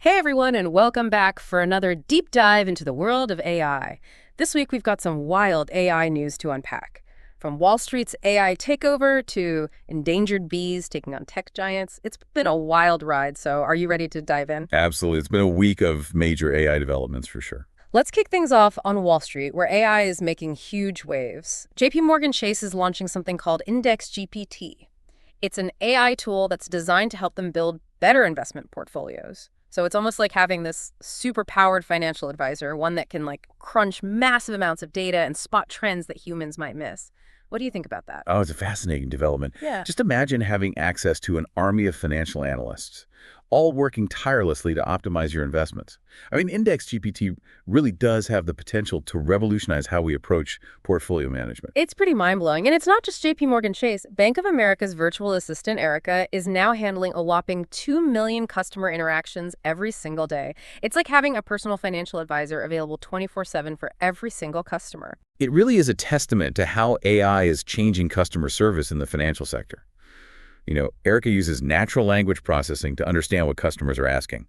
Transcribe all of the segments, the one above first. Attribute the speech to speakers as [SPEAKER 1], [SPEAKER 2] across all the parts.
[SPEAKER 1] Hey everyone, and welcome back for another deep dive into the world of AI. This week we've got some wild AI news to unpack. From Wall Street's AI takeover to endangered bees taking on tech giants, it's been a wild ride, so are you ready to dive in?
[SPEAKER 2] Absolutely. It's been a week of major AI developments for sure.
[SPEAKER 1] Let's kick things off on Wall Street, where AI is making huge waves. JPMorgan Chase is launching something called IndexGPT. It's an AI tool that's designed to help them build better investment portfolios. So it's almost like having this super-powered financial advisor, one that can crunch massive amounts of data and spot trends that humans might miss. What do you think about that?
[SPEAKER 2] Oh, it's a fascinating development.
[SPEAKER 1] Yeah.
[SPEAKER 2] Just imagine having access to an army of financial analysts, all working tirelessly to optimize your investments. I mean, IndexGPT really does have the potential to revolutionize how we approach portfolio management.
[SPEAKER 1] It's pretty mind-blowing. And it's not just JPMorgan Chase. Bank of America's virtual assistant, Erica, is now handling a whopping 2 million customer interactions every single day. It's like having a personal financial advisor available 24/7 for every single customer.
[SPEAKER 2] It really is a testament to how AI is changing customer service in the financial sector. Erica uses natural language processing to understand what customers are asking,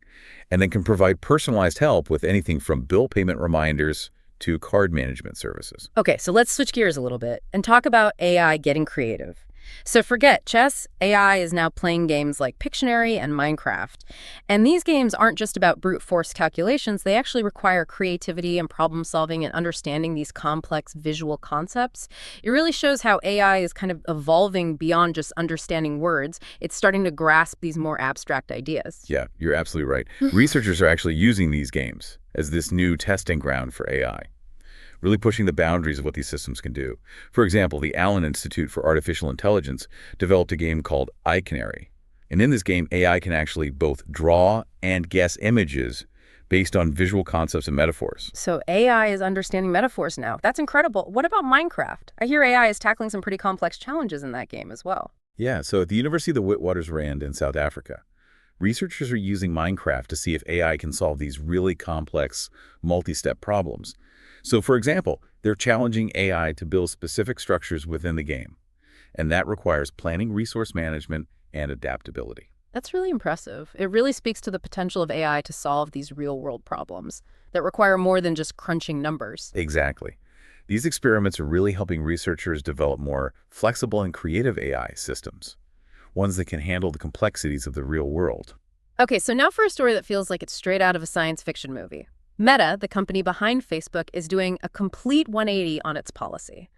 [SPEAKER 2] and then can provide personalized help with anything from bill payment reminders to card management services.
[SPEAKER 1] Okay, so let's switch gears a little bit and talk about AI getting creative. So forget chess, AI is now playing games like Pictionary and Minecraft. And these games aren't just about brute force calculations, they actually require creativity and problem solving and understanding these complex visual concepts. It really shows how AI is kind of evolving beyond just understanding words. It's starting to grasp these more abstract ideas.
[SPEAKER 2] Yeah, you're absolutely right. Researchers are actually using these games as this new testing ground for AI, really pushing the boundaries of what these systems can do. For example, the Allen Institute for Artificial Intelligence developed a game called iCanary. And in this game, AI can actually both draw and guess images based on visual concepts and metaphors.
[SPEAKER 1] So AI is understanding metaphors now. That's incredible. What about Minecraft? I hear AI is tackling some pretty complex challenges in that game as well.
[SPEAKER 2] Yeah, so at the University of the Witwatersrand in South Africa, researchers are using Minecraft to see if AI can solve these really complex multi-step problems. So, for example, they're challenging AI to build specific structures within the game, and that requires planning, resource management, and adaptability.
[SPEAKER 1] That's really impressive. It really speaks to the potential of AI to solve these real-world problems that require more than just crunching numbers.
[SPEAKER 2] Exactly. These experiments are really helping researchers develop more flexible and creative AI systems, ones that can handle the complexities of the real world.
[SPEAKER 1] Okay, so now for a story that feels like it's straight out of a science fiction movie. Meta, the company behind Facebook, is doing a complete 180 on its policy,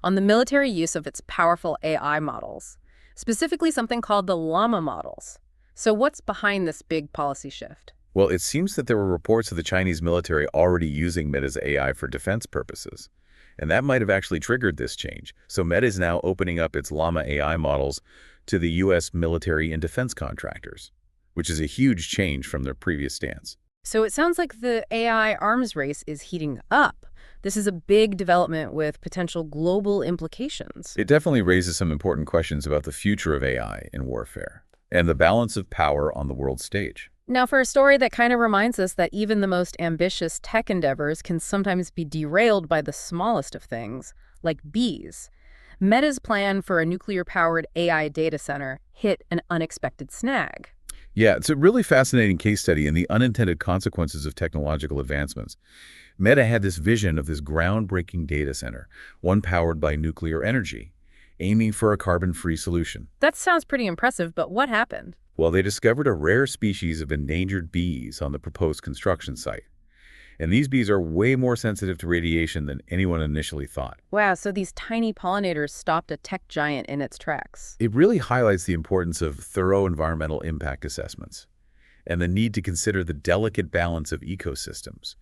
[SPEAKER 1] on the military use of its powerful AI models, specifically something called the llama models. So what's behind this big policy shift?
[SPEAKER 2] Well, it seems that there were reports of the Chinese military already using Meta's AI for defense purposes, and that might have actually triggered this change. So Meta is now opening up its llama AI models to the U.S. military and defense contractors, which is a huge change from their previous stance.
[SPEAKER 1] So it sounds like the AI arms race is heating up. This is a big development with potential global implications.
[SPEAKER 2] It definitely raises some important questions about the future of AI in warfare and the balance of power on the world stage.
[SPEAKER 1] Now, for a story that kind of reminds us that even the most ambitious tech endeavors can sometimes be derailed by the smallest of things, like bees. Meta's plan for a nuclear-powered AI data center hit an unexpected snag.
[SPEAKER 2] Yeah, it's a really fascinating case study in the unintended consequences of technological advancements. Meta had this vision of this groundbreaking data center, one powered by nuclear energy, aiming for a carbon-free solution.
[SPEAKER 1] That sounds pretty impressive, but what happened?
[SPEAKER 2] Well, they discovered a rare species of endangered bees on the proposed construction site. And these bees are way more sensitive to radiation than anyone initially thought.
[SPEAKER 1] Wow, so these tiny pollinators stopped a tech giant in its tracks.
[SPEAKER 2] It really highlights the importance of thorough environmental impact assessments and the need to consider the delicate balance of ecosystems,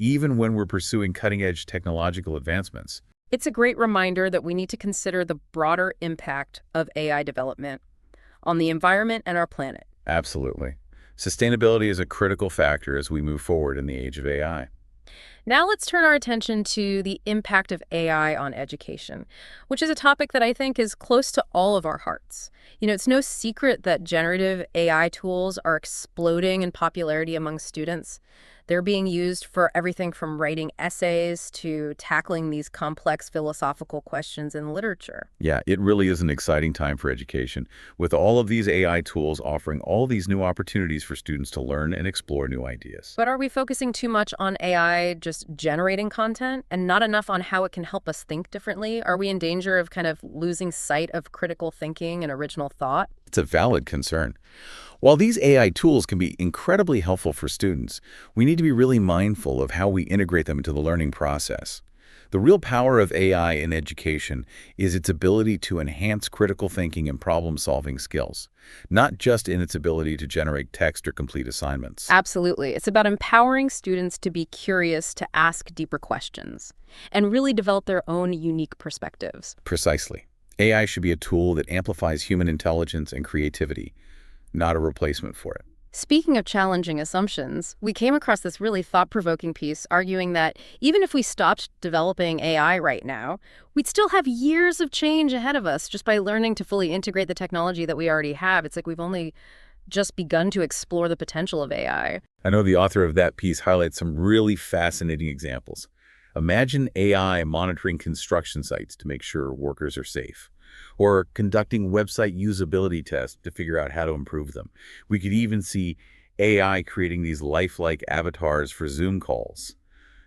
[SPEAKER 2] even when we're pursuing cutting-edge technological advancements.
[SPEAKER 1] It's a great reminder that we need to consider the broader impact of AI development on the environment and our planet.
[SPEAKER 2] Absolutely. Sustainability is a critical factor as we move forward in the age of AI.
[SPEAKER 1] Now let's turn our attention to the impact of AI on education, which is a topic that I think is close to all of our hearts. It's no secret that generative AI tools are exploding in popularity among students. They're being used for everything from writing essays to tackling these complex philosophical questions in literature.
[SPEAKER 2] Yeah, it really is an exciting time for education, with all of these AI tools offering all these new opportunities for students to learn and explore new ideas.
[SPEAKER 1] But are we focusing too much on AI just generating content and not enough on how it can help us think differently? Are we in danger of kind of losing sight of critical thinking and original thought?
[SPEAKER 2] It's a valid concern. While these AI tools can be incredibly helpful for students, we need to be really mindful of how we integrate them into the learning process. The real power of AI in education is its ability to enhance critical thinking and problem-solving skills, not just in its ability to generate text or complete assignments.
[SPEAKER 1] Absolutely. It's about empowering students to be curious, to ask deeper questions, and really develop their own unique perspectives.
[SPEAKER 2] Precisely. AI should be a tool that amplifies human intelligence and creativity, not a replacement for it.
[SPEAKER 1] Speaking of challenging assumptions, we came across this really thought-provoking piece arguing that even if we stopped developing AI right now, we'd still have years of change ahead of us just by learning to fully integrate the technology that we already have. It's like we've only just begun to explore the potential of AI.
[SPEAKER 2] I know the author of that piece highlights some really fascinating examples. Imagine AI monitoring construction sites to make sure workers are safe, or conducting website usability tests to figure out how to improve them. We could even see AI creating these lifelike avatars for Zoom calls,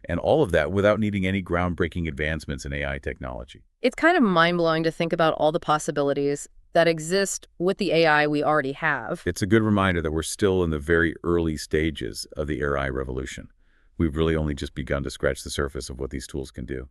[SPEAKER 2] and all of that without needing any groundbreaking advancements in AI technology.
[SPEAKER 1] It's kind of mind-blowing to think about all the possibilities that exist with the AI we already have.
[SPEAKER 2] It's a good reminder that we're still in the very early stages of the AI revolution. We've really only just begun to scratch the surface of what these tools can do.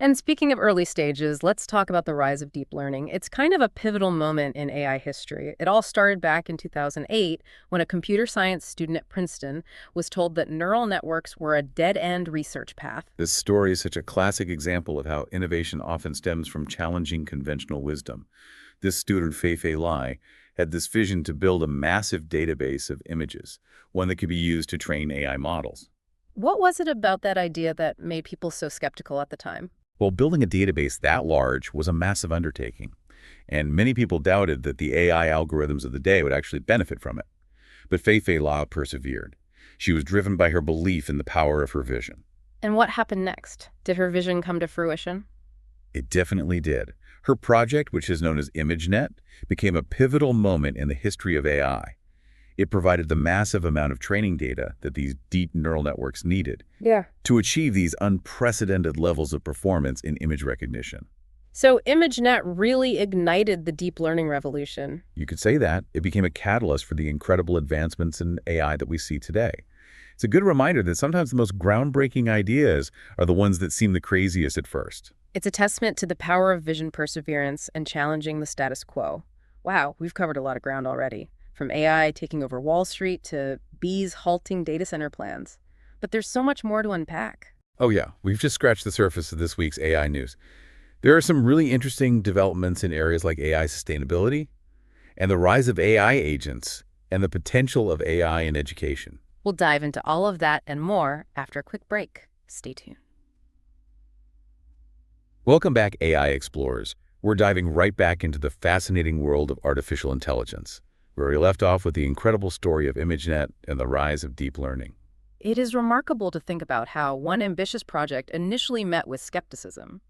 [SPEAKER 1] And speaking of early stages, let's talk about the rise of deep learning. It's kind of a pivotal moment in AI history. It all started back in 2008 when a computer science student at Princeton was told that neural networks were a dead-end research path.
[SPEAKER 2] This story is such a classic example of how innovation often stems from challenging conventional wisdom. This student, Fei Lai, had this vision to build a massive database of images, one that could be used to train AI models.
[SPEAKER 1] What was it about that idea that made people so skeptical at the time?
[SPEAKER 2] Well, building a database that large was a massive undertaking, and many people doubted that the AI algorithms of the day would actually benefit from it. But Fei Lai persevered. She was driven by her belief in the power of her vision.
[SPEAKER 1] And what happened next? Did her vision come to fruition?
[SPEAKER 2] It definitely did. Her project, which is known as ImageNet, became a pivotal moment in the history of AI. It provided the massive amount of training data that these deep neural networks needed to achieve these unprecedented levels of performance in image recognition.
[SPEAKER 1] So ImageNet really ignited the deep learning revolution.
[SPEAKER 2] You could say that. It became a catalyst for the incredible advancements in AI that we see today. It's a good reminder that sometimes the most groundbreaking ideas are the ones that seem the craziest at first.
[SPEAKER 1] It's a testament to the power of vision perseverance and challenging the status quo. Wow, we've covered a lot of ground already. From AI taking over Wall Street to bees halting data center plans. But there's so much more to unpack.
[SPEAKER 2] Oh yeah, we've just scratched the surface of this week's AI news. There are some really interesting developments in areas like AI sustainability and the rise of AI agents and the potential of AI in education.
[SPEAKER 1] We'll dive into all of that and more after a quick break. Stay tuned.
[SPEAKER 2] Welcome back, AI explorers. We're diving right back into the fascinating world of artificial intelligence, where we left off with the incredible story of ImageNet and the rise of deep learning.
[SPEAKER 1] It is remarkable to think about how one ambitious project initially met with skepticism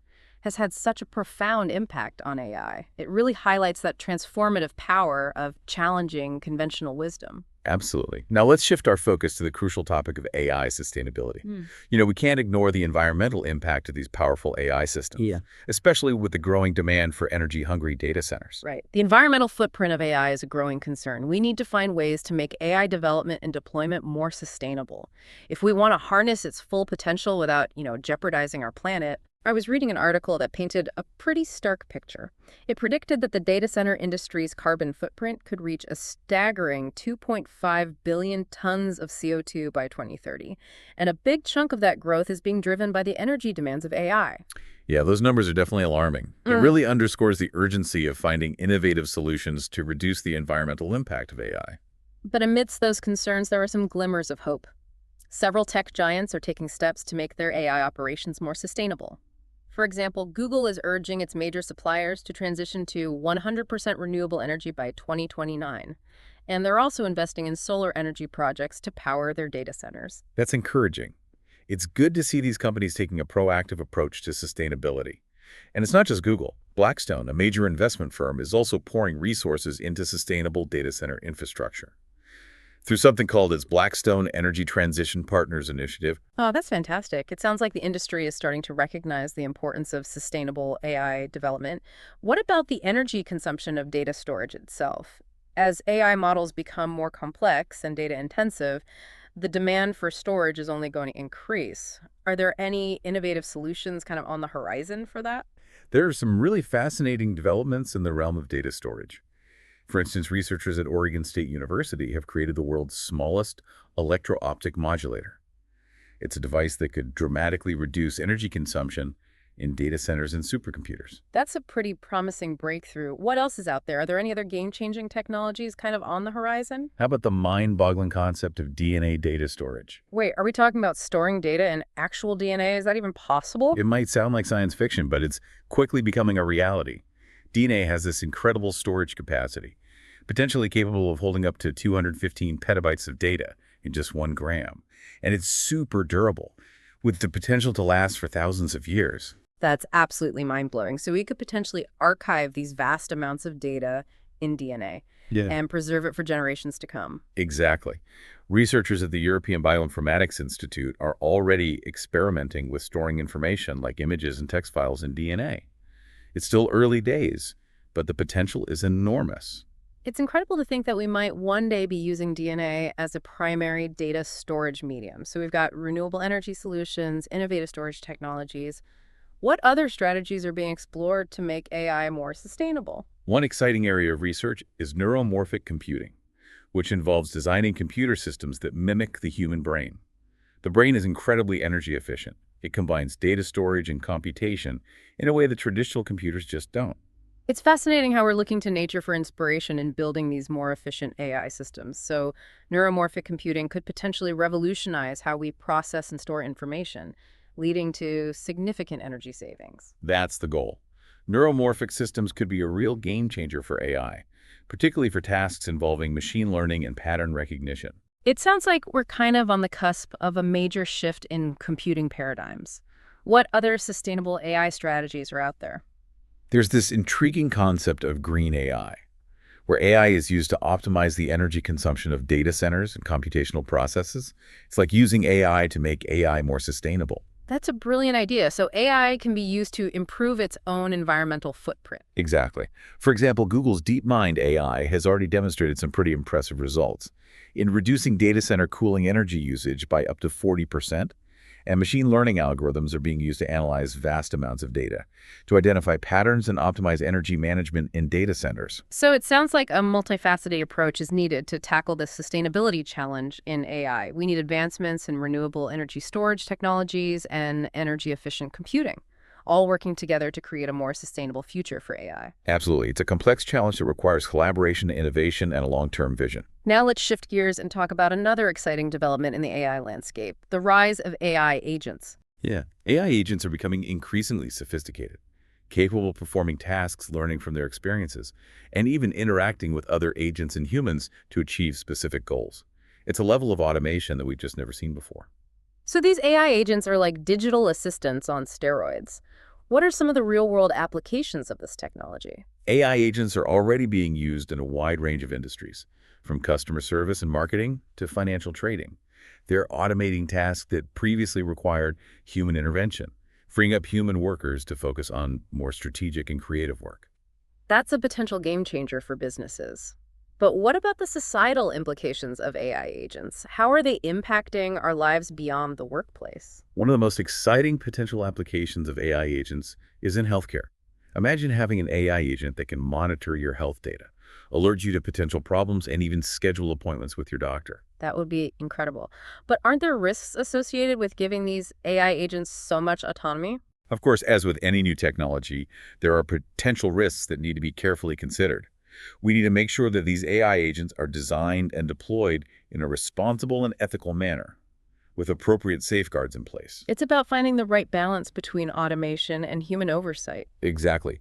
[SPEAKER 1] has had such a profound impact on AI. It really highlights that transformative power of challenging conventional wisdom.
[SPEAKER 2] Absolutely. Now let's shift our focus to the crucial topic of AI sustainability. We can't ignore the environmental impact of these powerful AI systems, especially with the growing demand for energy-hungry data centers.
[SPEAKER 1] Right. The environmental footprint of AI is a growing concern. We need to find ways to make AI development and deployment more sustainable. If we want to harness its full potential without, jeopardizing our planet. I was reading an article that painted a pretty stark picture. It predicted that the data center industry's carbon footprint could reach a staggering 2.5 billion tons of CO2 by 2030. And a big chunk of that growth is being driven by the energy demands of AI.
[SPEAKER 2] Yeah, those numbers are definitely alarming. It really underscores the urgency of finding innovative solutions to reduce the environmental impact of AI.
[SPEAKER 1] But amidst those concerns, there are some glimmers of hope. Several tech giants are taking steps to make their AI operations more sustainable. For example, Google is urging its major suppliers to transition to 100% renewable energy by 2029. And they're also investing in solar energy projects to power their data centers.
[SPEAKER 2] That's encouraging. It's good to see these companies taking a proactive approach to sustainability. And it's not just Google. Blackstone, a major investment firm, is also pouring resources into sustainable data center infrastructure through something called its Blackstone Energy Transition Partners Initiative.
[SPEAKER 1] Oh, that's fantastic. It sounds like the industry is starting to recognize the importance of sustainable AI development. What about the energy consumption of data storage itself? As AI models become more complex and data intensive, the demand for storage is only going to increase. Are there any innovative solutions kind of on the horizon for that?
[SPEAKER 2] There are some really fascinating developments in the realm of data storage. For instance, researchers at Oregon State University have created the world's smallest electro-optic modulator. It's a device that could dramatically reduce energy consumption in data centers and supercomputers.
[SPEAKER 1] That's a pretty promising breakthrough. What else is out there? Are there any other game-changing technologies kind of on the horizon?
[SPEAKER 2] How about the mind-boggling concept of DNA data storage?
[SPEAKER 1] Wait, are we talking about storing data in actual DNA? Is that even possible?
[SPEAKER 2] It might sound like science fiction, but it's quickly becoming a reality. DNA has this incredible storage capacity, potentially capable of holding up to 215 petabytes of data in just 1 gram. And it's super durable, with the potential to last for thousands of years.
[SPEAKER 1] That's absolutely mind-blowing. So we could potentially archive these vast amounts of data in DNA and preserve it for generations to come.
[SPEAKER 2] Exactly. Researchers at the European Bioinformatics Institute are already experimenting with storing information like images and text files in DNA. It's still early days, but the potential is enormous.
[SPEAKER 1] It's incredible to think that we might one day be using DNA as a primary data storage medium. So we've got renewable energy solutions, innovative storage technologies. What other strategies are being explored to make AI more sustainable?
[SPEAKER 2] One exciting area of research is neuromorphic computing, which involves designing computer systems that mimic the human brain. The brain is incredibly energy efficient. It combines data storage and computation in a way that traditional computers just don't.
[SPEAKER 1] It's fascinating how we're looking to nature for inspiration in building these more efficient AI systems. So neuromorphic computing could potentially revolutionize how we process and store information, leading to significant energy savings.
[SPEAKER 2] That's the goal. Neuromorphic systems could be a real game changer for AI, particularly for tasks involving machine learning and pattern recognition.
[SPEAKER 1] It sounds like we're kind of on the cusp of a major shift in computing paradigms. What other sustainable AI strategies are out there?
[SPEAKER 2] There's this intriguing concept of green AI, where AI is used to optimize the energy consumption of data centers and computational processes. It's like using AI to make AI more sustainable.
[SPEAKER 1] That's a brilliant idea. So AI can be used to improve its own environmental footprint.
[SPEAKER 2] Exactly. For example, Google's DeepMind AI has already demonstrated some pretty impressive results in reducing data center cooling energy usage by up to 40%. And machine learning algorithms are being used to analyze vast amounts of data to identify patterns and optimize energy management in data centers.
[SPEAKER 1] So it sounds like a multifaceted approach is needed to tackle the sustainability challenge in AI. We need advancements in renewable energy storage technologies and energy-efficient computing, all working together to create a more sustainable future for AI.
[SPEAKER 2] Absolutely. It's a complex challenge that requires collaboration, innovation, and a long-term vision.
[SPEAKER 1] Now let's shift gears and talk about another exciting development in the AI landscape, the rise of AI agents.
[SPEAKER 2] Yeah. AI agents are becoming increasingly sophisticated, capable of performing tasks, learning from their experiences, and even interacting with other agents and humans to achieve specific goals. It's a level of automation that we've just never seen before.
[SPEAKER 1] So these AI agents are like digital assistants on steroids. What are some of the real-world applications of this technology?
[SPEAKER 2] AI agents are already being used in a wide range of industries, from customer service and marketing to financial trading. They're automating tasks that previously required human intervention, freeing up human workers to focus on more strategic and creative work.
[SPEAKER 1] That's a potential game changer for businesses. But what about the societal implications of AI agents? How are they impacting our lives beyond the workplace?
[SPEAKER 2] One of the most exciting potential applications of AI agents is in healthcare. Imagine having an AI agent that can monitor your health data, alert you to potential problems, and even schedule appointments with your doctor.
[SPEAKER 1] That would be incredible. But aren't there risks associated with giving these AI agents so much autonomy?
[SPEAKER 2] Of course, as with any new technology, there are potential risks that need to be carefully considered. We need to make sure that these AI agents are designed and deployed in a responsible and ethical manner, with appropriate safeguards in place.
[SPEAKER 1] It's about finding the right balance between automation and human oversight.
[SPEAKER 2] Exactly.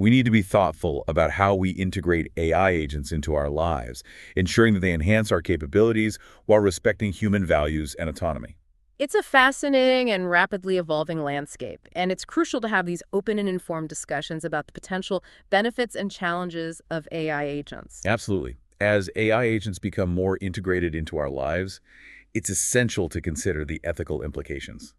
[SPEAKER 2] We need to be thoughtful about how we integrate AI agents into our lives, ensuring that they enhance our capabilities while respecting human values and autonomy.
[SPEAKER 1] It's a fascinating and rapidly evolving landscape, and it's crucial to have these open and informed discussions about the potential benefits and challenges of AI agents.
[SPEAKER 2] Absolutely. As AI agents become more integrated into our lives, it's essential to consider the ethical implications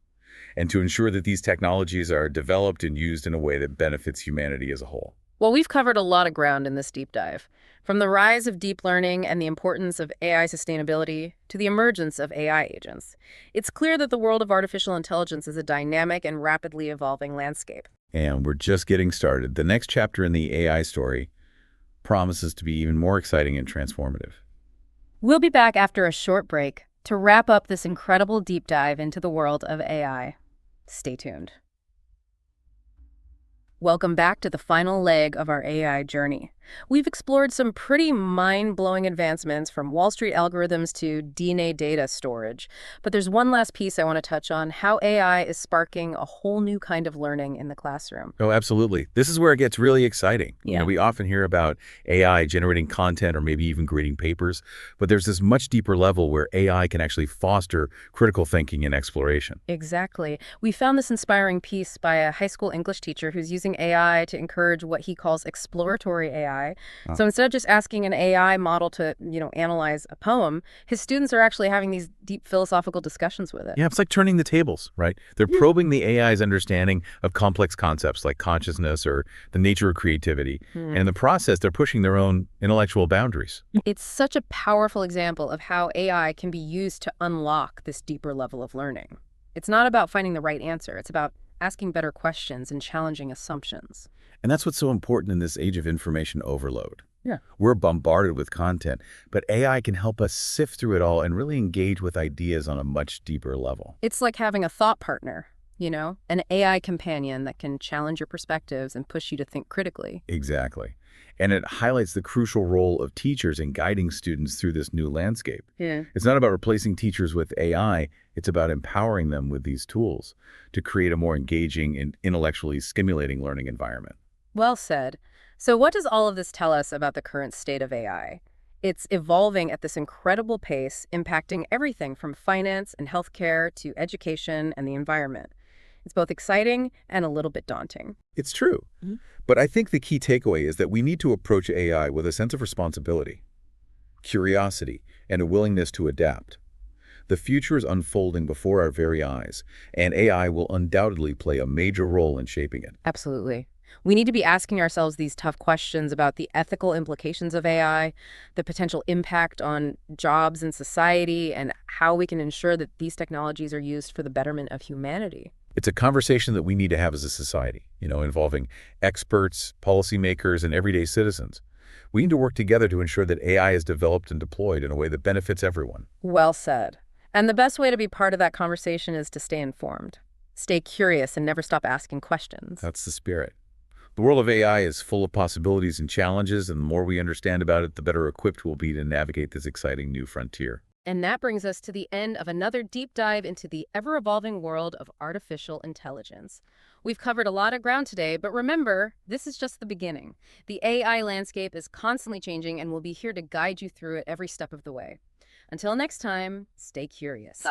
[SPEAKER 2] and to ensure that these technologies are developed and used in a way that benefits humanity as a whole.
[SPEAKER 1] Well, we've covered a lot of ground in this deep dive, from the rise of deep learning and the importance of AI sustainability to the emergence of AI agents. It's clear that the world of artificial intelligence is a dynamic and rapidly evolving landscape.
[SPEAKER 2] And we're just getting started. The next chapter in the AI story promises to be even more exciting and transformative.
[SPEAKER 1] We'll be back after a short break to wrap up this incredible deep dive into the world of AI. Stay tuned. Welcome back to the final leg of our AI journey. We've explored some pretty mind-blowing advancements from Wall Street algorithms to DNA data storage. But there's one last piece I want to touch on, how AI is sparking a whole new kind of learning in the classroom.
[SPEAKER 2] Oh, absolutely. This is where it gets really exciting.
[SPEAKER 1] Yeah.
[SPEAKER 2] We often hear about AI generating content or maybe even grading papers, but there's this much deeper level where AI can actually foster critical thinking and exploration.
[SPEAKER 1] Exactly. We found this inspiring piece by a high school English teacher who's using AI to encourage what he calls exploratory AI. So instead of just asking an AI model to, analyze a poem, his students are actually having these deep philosophical discussions with it.
[SPEAKER 2] Yeah, it's like turning the tables, right? They're probing the AI's understanding of complex concepts like consciousness or the nature of creativity. And in the process, they're pushing their own intellectual boundaries.
[SPEAKER 1] It's such a powerful example of how AI can be used to unlock this deeper level of learning. It's not about finding the right answer. It's about asking better questions and challenging assumptions.
[SPEAKER 2] And that's what's so important in this age of information overload.
[SPEAKER 1] Yeah.
[SPEAKER 2] We're bombarded with content, but AI can help us sift through it all and really engage with ideas on a much deeper level.
[SPEAKER 1] It's like having a thought partner, an AI companion that can challenge your perspectives and push you to think critically.
[SPEAKER 2] Exactly. And it highlights the crucial role of teachers in guiding students through this new landscape.
[SPEAKER 1] Yeah.
[SPEAKER 2] It's not about replacing teachers with AI, it's about empowering them with these tools to create a more engaging and intellectually stimulating learning environment.
[SPEAKER 1] Well said. So what does all of this tell us about the current state of AI? It's evolving at this incredible pace, impacting everything from finance and healthcare to education and the environment. It's both exciting and a little bit daunting.
[SPEAKER 2] It's true. But I think the key takeaway is that we need to approach AI with a sense of responsibility, curiosity, and a willingness to adapt. The future is unfolding before our very eyes, and AI will undoubtedly play a major role in shaping it.
[SPEAKER 1] Absolutely. We need to be asking ourselves these tough questions about the ethical implications of AI, the potential impact on jobs and society, and how we can ensure that these technologies are used for the betterment of humanity.
[SPEAKER 2] It's a conversation that we need to have as a society, involving experts, policymakers, and everyday citizens. We need to work together to ensure that AI is developed and deployed in a way that benefits everyone.
[SPEAKER 1] Well said. And the best way to be part of that conversation is to stay informed. Stay curious and never stop asking questions.
[SPEAKER 2] That's the spirit. The world of AI is full of possibilities and challenges, and the more we understand about it, the better equipped we'll be to navigate this exciting new frontier.
[SPEAKER 1] And that brings us to the end of another deep dive into the ever-evolving world of artificial intelligence. We've covered a lot of ground today, but remember, this is just the beginning. The AI landscape is constantly changing, and we'll be here to guide you through it every step of the way. Until next time, stay curious.